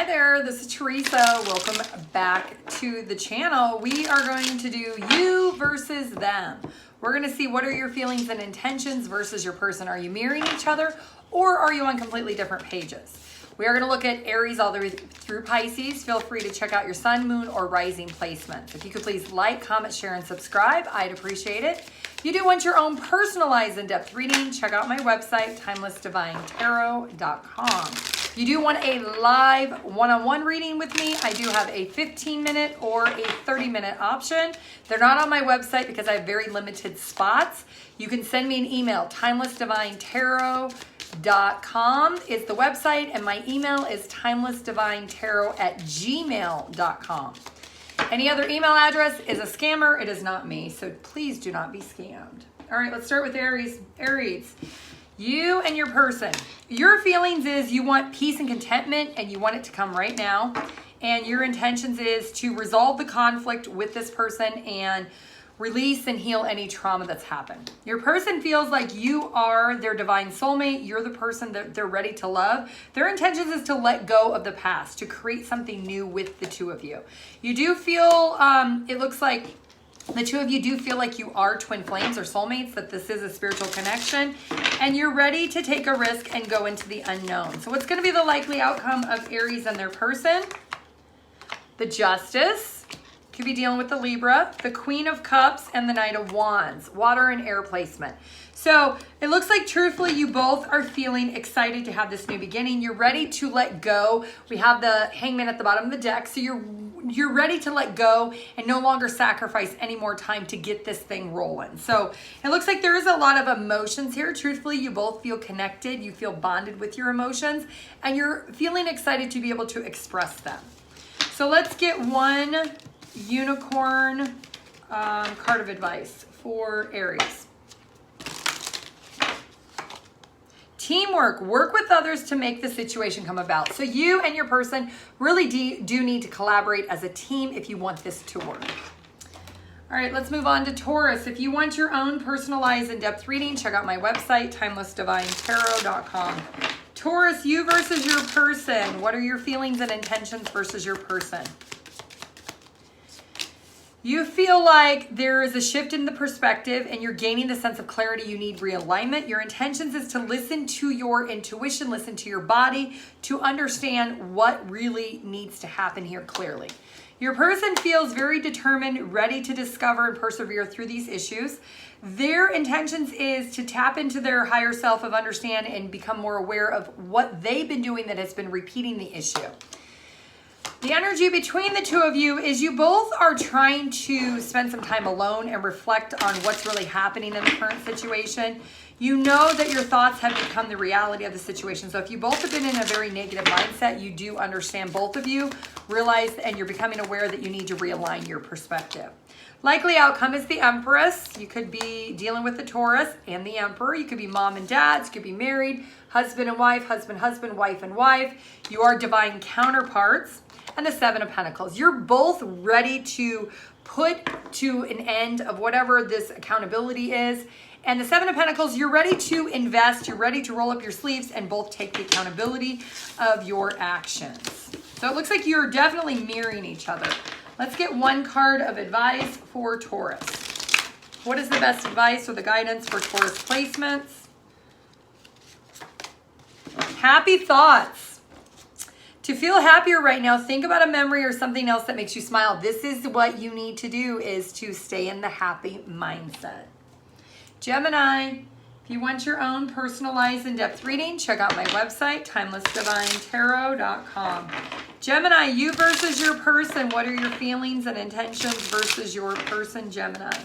there, this is Teresa. Welcome back to the channel. We are going to do you versus them. We're going to see what are your feelings and intentions versus your person. Are you mirroring each other or are you on completely different pages? We are going to look at Aries all the way through Pisces. Feel free to check out your sun, moon, or rising placements. If you could please like, comment, share, and subscribe, I'd appreciate it. If you do want your own personalized in-depth reading, check out my website, TimelessDivineTarot.com. If you do want a live one-on-one reading with me, I do have a 15-minute or a 30-minute option. They're not on my website because I have very limited spots. You can send me an email, TimelessDivineTarot.com is the website, and my email is TimelessDivineTarot@gmail.com. Any other email address is a scammer. It is not me, so please do not be scammed. All right, let's start with Aries. Aries, you and your person. Your feelings is you want peace and contentment, and you want it to come right now. And your intentions is to resolve the conflict with this person and release and heal any trauma that's happened. Your person feels like you are their divine soulmate. You're the person that they're ready to love. Their intentions is to let go of the past, to create something new with the two of you. You do feel, it looks like the two of you do feel like you are twin flames or soulmates, that this is a spiritual connection, and you're ready to take a risk and go into the unknown. So what's going to be the likely outcome of Aries and their person? The Justice. Could be dealing with the Libra, the Queen of Cups, and the Knight of Wands, water and air placement. So it looks like truthfully you both are feeling excited to have this new beginning. You're ready to let go. We have the Hangman at the bottom of the deck. So you're ready to let go and no longer sacrifice any more time to get this thing rolling. So it looks like there is a lot of emotions here. Truthfully, you both feel connected. You feel bonded with your emotions and you're feeling excited to be able to express them. So let's get one unicorn card of advice for Aries. Teamwork. Work with others to make the situation come about. So you and your person really do need to collaborate as a team if you want this to work. All right, let's move on to Taurus. If you want your own personalized in-depth reading, check out my website, TimelessDivineTarot.com. Taurus, you versus your person. What are your feelings and intentions versus your person? You feel like there is a shift in the perspective and you're gaining the sense of clarity. You need realignment. Your intentions is to listen to your intuition, listen to your body to understand what really needs to happen here clearly. Your person feels very determined, ready to discover and persevere through these issues. Their intentions is to tap into their higher self of understand and become more aware of what they've been doing that has been repeating the issue. The energy between the two of you is you both are trying to spend some time alone and reflect on what's really happening in the current situation. You know that your thoughts have become the reality of the situation. So if you both have been in a very negative mindset, you do understand, both of you realize and you're becoming aware that you need to realign your perspective. Likely outcome is the Empress. You could be dealing with the Taurus and the Emperor. You could be mom and dads, you could be married, husband and wife, husband, wife and wife. You are divine counterparts. And the Seven of Pentacles. You're both ready to put to an end of whatever this accountability is. And the Seven of Pentacles, you're ready to invest, you're ready to roll up your sleeves and both take the accountability of your actions. So it looks like you're definitely mirroring each other. Let's get one card of advice for Taurus. What is the best advice or the guidance for Taurus placements? Happy thoughts. To feel happier right now, think about a memory or something else that makes you smile. This is what you need to do, is to stay in the happy mindset. Gemini, if you want your own personalized in-depth reading, check out my website, TimelessDivineTarot.com. Gemini, you versus your person. What are your feelings and intentions versus your person, Gemini?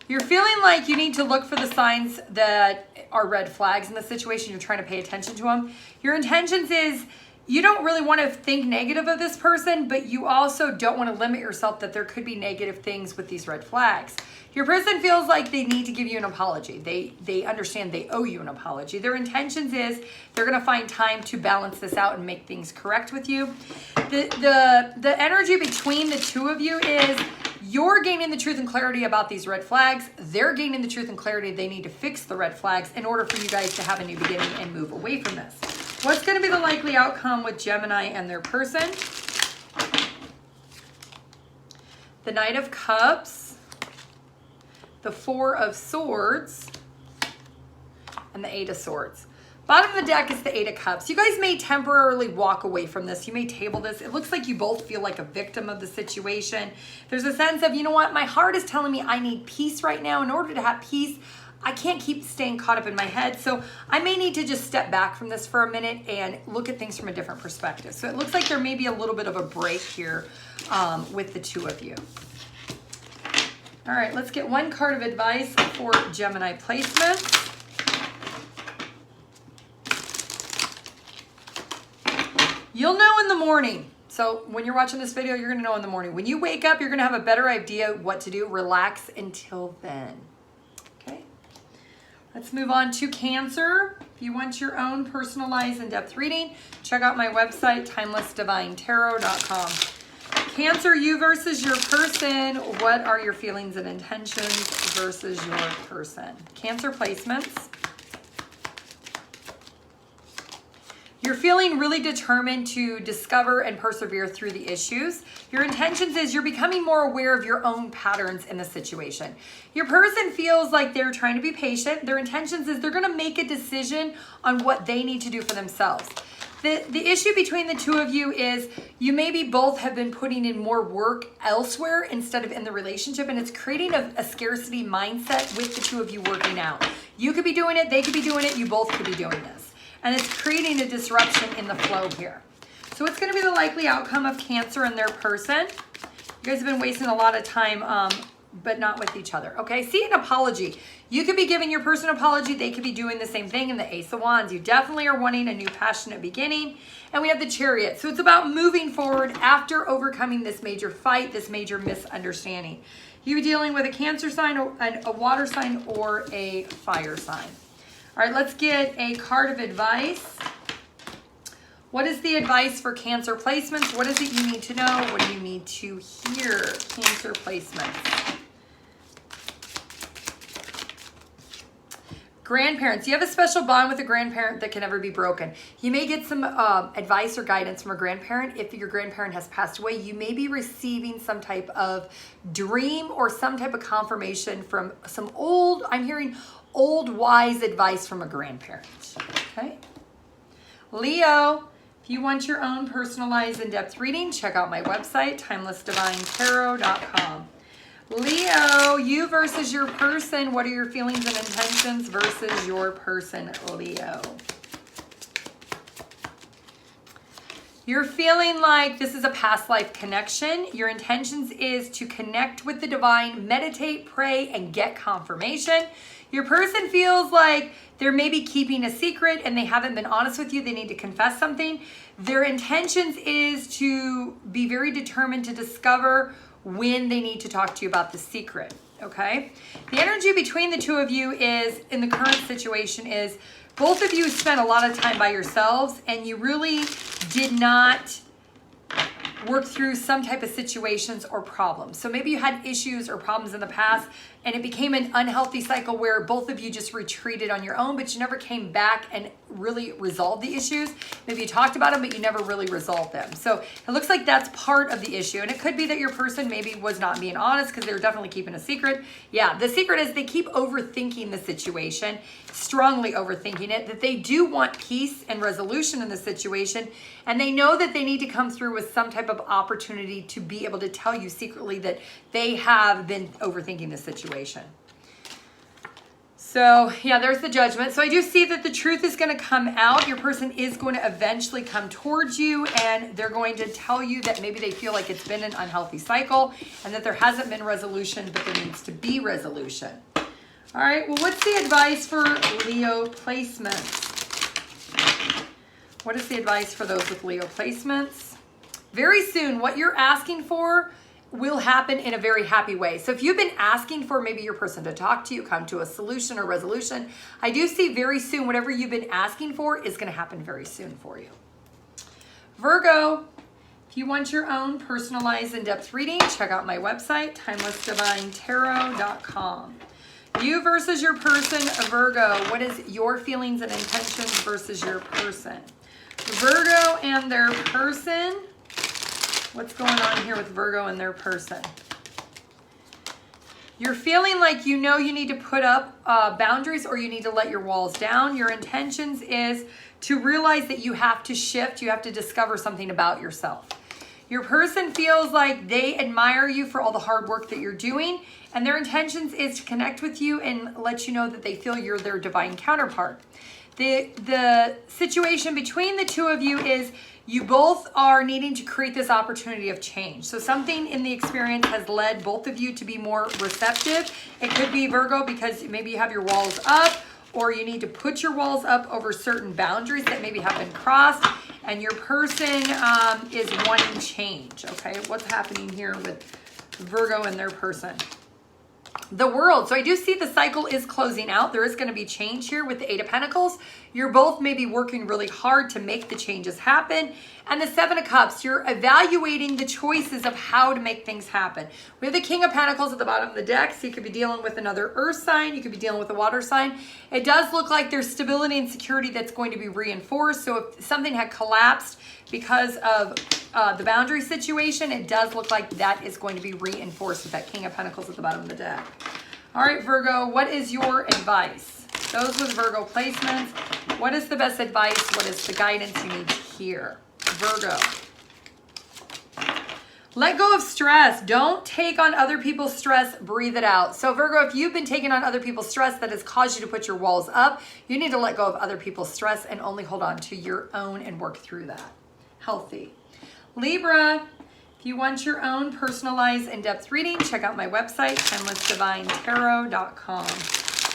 You're feeling like you need to look for the signs that are red flags in the situation. You're trying to pay attention to them. Your intentions is you don't really want to think negative of this person, but you also don't want to limit yourself that there could be negative things with these red flags. Your person feels like they need to give you an apology. They understand they owe you an apology. Their intentions is they're going to find time to balance this out and make things correct with you. The energy between the two of you is You're gaining the truth and clarity about these red flags. They're gaining the truth and clarity. They need to fix the red flags in order for you guys to have a new beginning and move away from this. What's going to be the likely outcome with Gemini and their person? The Knight of Cups, the Four of Swords, and the Eight of Swords. Bottom of the deck is the Eight of Cups. You guys may temporarily walk away from this. You may table this. It looks like you both feel like a victim of the situation. There's a sense of, you know what, my heart is telling me I need peace right now. In order to have peace, I can't keep staying caught up in my head. So I may need to just step back from this for a minute and look at things from a different perspective. So it looks like there may be a little bit of a break here with the two of you. All right, let's get one card of advice for Gemini placements. You'll know in the morning. So when you're watching this video, you're gonna know in the morning. When you wake up, you're gonna have a better idea what to do. Relax until then, okay? Let's move on to Cancer. If you want your own personalized in-depth reading, check out my website, TimelessDivineTarot.com. Cancer, you versus your person. What are your feelings and intentions versus your person? Cancer placements. You're feeling really determined to discover and persevere through the issues. Your intentions is you're becoming more aware of your own patterns in the situation. Your person feels like they're trying to be patient. Their intentions is they're going to make a decision on what they need to do for themselves. The issue between the two of you is you maybe both have been putting in more work elsewhere instead of in the relationship, and it's creating a scarcity mindset with the two of you working out. You could be doing it, they could be doing it, you both could be doing this. And it's creating a disruption in the flow here. So what's going to be the likely outcome of Cancer and their person? You guys have been wasting a lot of time, but not with each other. Okay, see, an apology. You could be giving your person an apology. They could be doing the same thing in the Ace of Wands. You definitely are wanting a new passionate beginning. And we have the Chariot. So it's about moving forward after overcoming this major fight, this major misunderstanding. You're dealing with a Cancer sign, a water sign, or a fire sign. All right, let's get a card of advice. What is the advice for Cancer placements? What is it you need to know? What do you need to hear? Cancer placements. Grandparents. You have a special bond with a grandparent that can never be broken. You may get some advice or guidance from a grandparent. If your grandparent has passed away, you may be receiving some type of dream or some type of confirmation from some old, I'm hearing old wise advice from a grandparent. Okay. Leo, if you want your own personalized in-depth reading, check out my website, TimelessDivineTarot.com. Leo, you versus your person. What are your feelings and intentions versus your person, Leo? You're feeling like this is a past life connection. Your intentions is to connect with the divine, meditate, pray, and get confirmation. Your person feels like they're maybe keeping a secret and they haven't been honest with you. They need to confess something. Their intentions is to be very determined to discover when they need to talk to you about the secret, okay? The energy between the two of you is, in the current situation, is both of you spent a lot of time by yourselves and you really did not work through some type of situations or problems. So maybe you had issues or problems in the past and it became an unhealthy cycle where both of you just retreated on your own, but you never came back and really resolved the issues. Maybe you talked about them, but you never really resolved them. So it looks like that's part of the issue. And it could be that your person maybe was not being honest because they were definitely keeping a secret. Yeah, the secret is they keep overthinking the situation, strongly overthinking it, that they do want peace and resolution in the situation. And they know that they need to come through with some type of opportunity to be able to tell you secretly that they have been overthinking the situation. So yeah, there's the Judgment. So I do see that the truth is going to come out. Your person is going to eventually come towards you and they're going to tell you that maybe they feel like it's been an unhealthy cycle and that there hasn't been resolution, but there needs to be resolution. All right, well, what's the advice for Leo placements? What is the advice for those with Leo placements? Very soon, what you're asking for will happen in a very happy way. So if you've been asking for maybe your person to talk to you, come to a solution or resolution, I do see very soon whatever you've been asking for is going to happen very soon for you. Virgo, If you want your own personalized in-depth reading, check out my website, TimelessDivineTarot.com. You versus your person, Virgo. What is your feelings and intentions versus your person? Virgo and their person. What's going on here with Virgo and their person? You're feeling like you know you need to put up boundaries or you need to let your walls down. Your intentions is to realize that you have to shift. You have to discover something about yourself. Your person feels like they admire you for all the hard work that you're doing, and their intentions is to connect with you and let you know that they feel you're their divine counterpart. The situation between the two of you is you both are needing to create this opportunity of change. So something in the experience has led both of you to be more receptive. It could be Virgo because maybe you have your walls up, or you need to put your walls up over certain boundaries that maybe have been crossed, and your person is wanting change, okay? What's happening here with Virgo and their person? The World. So I do see the cycle is closing out. There is going to be change here with the Eight of Pentacles. You're both maybe working really hard to make the changes happen. And the Seven of Cups, you're evaluating the choices of how to make things happen. We have the King of Pentacles at the bottom of the deck. So you could be dealing with another earth sign. You could be dealing with a water sign. It does look like there's stability and security that's going to be reinforced. So if something had collapsed because of the boundary situation, it does look like that is going to be reinforced with that King of Pentacles at the bottom of the deck. All right, Virgo, what is your advice? Those with Virgo placements, what is the best advice? What is the guidance you need to hear? Virgo. Let go of stress. Don't take on other people's stress. Breathe it out. So Virgo, if you've been taking on other people's stress that has caused you to put your walls up, you need to let go of other people's stress and only hold on to your own and work through that. Healthy. Libra, if you want your own personalized in-depth reading, check out my website, TimelessDivineTarot.com.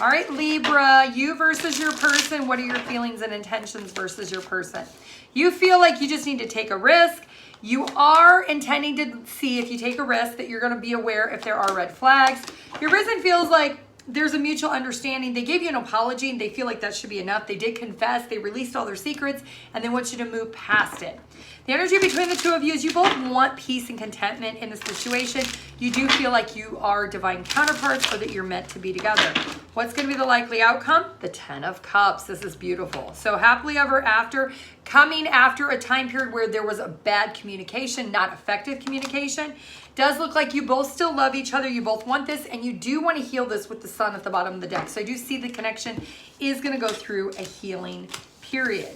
All right, Libra, you versus your person. What are your feelings and intentions versus your person? You feel like you just need to take a risk. You are intending to see if you take a risk that you're going to be aware if there are red flags. Your person feels like there's a mutual understanding. They gave you an apology and they feel like that should be enough. They did confess. They released all their secrets and they want you to move past it. The energy between the two of you is you both want peace and contentment in the situation. You do feel like you are divine counterparts or that you're meant to be together. What's going to be the likely outcome? The Ten of Cups. This is beautiful. So happily ever after, coming after a time period where there was a bad communication, not effective communication. Does look like you both still love each other. You both want this, and you do want to heal this with the Sun at the bottom of the deck. So I do see the connection is going to go through a healing period.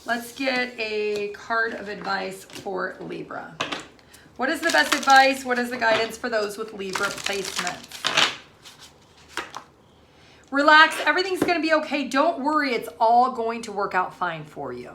Let's get a card of advice for Libra. What is the best advice? What is the guidance for those with Libra placements? Relax. Everything's going to be okay. Don't worry. It's all going to work out fine for you.